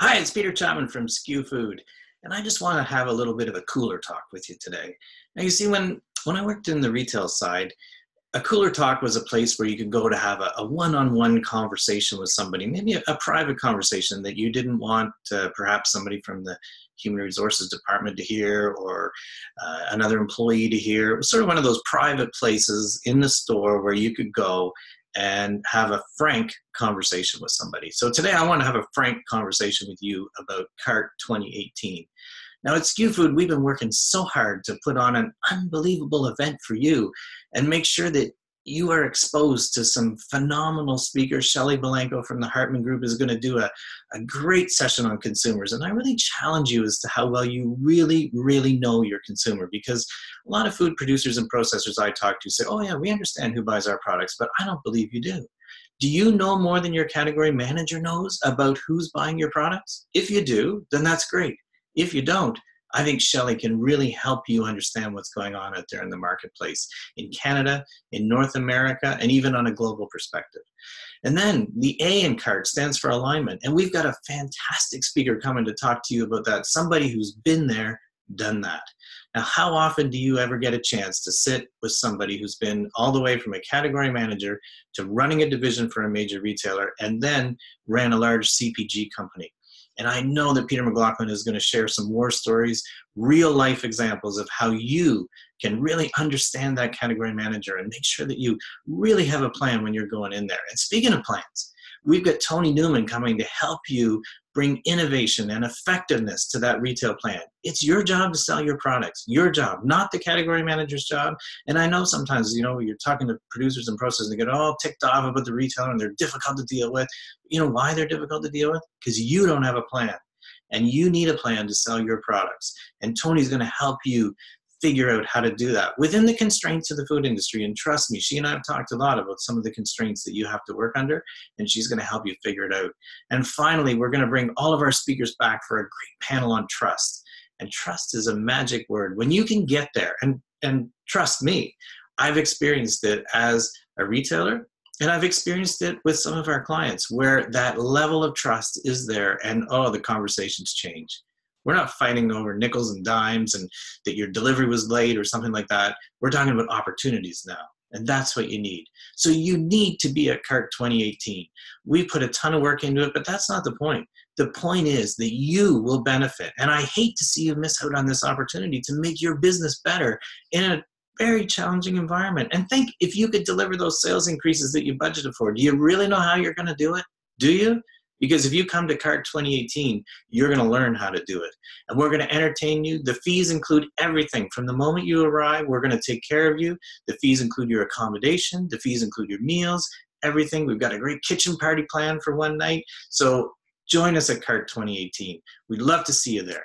Hi, it's Peter Chapman from SKUFood, and I just want to have a little bit of a cooler talk with you today. Now, you see, when I worked in the retail side, a cooler talk was a place where you could go to have a one-on-one conversation with somebody, maybe a private conversation that you didn't want perhaps somebody from the human resources department to hear or another employee to hear. It was sort of one of those private places in the store where you could go and have a frank conversation with somebody. So today I want to have a frank conversation with you about CART 2018. Now at SKUFood, we've been working so hard to put on an unbelievable event for you and make sure that you are exposed to some phenomenal speakers. Shelley Belenko from the Hartman Group is going to do a great session on consumers. And I really challenge you as to how well you really know your consumer, because a lot of food producers and processors I talk to say, oh yeah, we understand who buys our products, but I don't believe you do. Do you know more than your category manager knows about who's buying your products? If you do, then that's great. If you don't, I think Shelley can really help you understand what's going on out there in the marketplace, in Canada, in North America, and even on a global perspective. And then the A in CART stands for alignment. And we've got a fantastic speaker coming to talk to you about that, somebody who's been there, done that. Now, how often do you ever get a chance to sit with somebody who's been all the way from a category manager to running a division for a major retailer and then ran a large CPG company? And I know that Peter McLaughlin is going to share some war stories, real life examples of how you can really understand that category manager and make sure that you really have a plan when you're going in there. And speaking of plans, we've got Tony Newman coming to help you bring innovation and effectiveness to that retail plan. It's your job to sell your products, your job, not the category manager's job. And I know sometimes, you're talking to producers and processors, they get all ticked off about the retailer and they're difficult to deal with. You know why they're difficult to deal with? Because you don't have a plan. And you need a plan to sell your products. And Tony's going to help you figure out how to do that within the constraints of the food industry. And trust me, she and I have talked a lot about some of the constraints that you have to work under, and she's going to help you figure it out. And finally, we're going to bring all of our speakers back for a great panel on trust. And trust is a magic word. When you can get there, and trust me, I've experienced it as a retailer, and I've experienced it with some of our clients where that level of trust is there, and oh, the conversations change. We're not fighting over nickels and dimes and that your delivery was late or something like that. We're talking about opportunities now, and that's what you need. So you need to be at CART 2018. We put a ton of work into it, but that's not the point. The point is that you will benefit, and I hate to see you miss out on this opportunity to make your business better in a very challenging environment. And think, if you could deliver those sales increases that you budgeted for, do you really know how you're going to do it? Do you? Because if you come to CART 2018, you're going to learn how to do it. And we're going to entertain you. The fees include everything. From the moment you arrive, we're going to take care of you. The fees include your accommodation. The fees include your meals, everything. We've got a great kitchen party plan for one night. So join us at CART 2018. We'd love to see you there.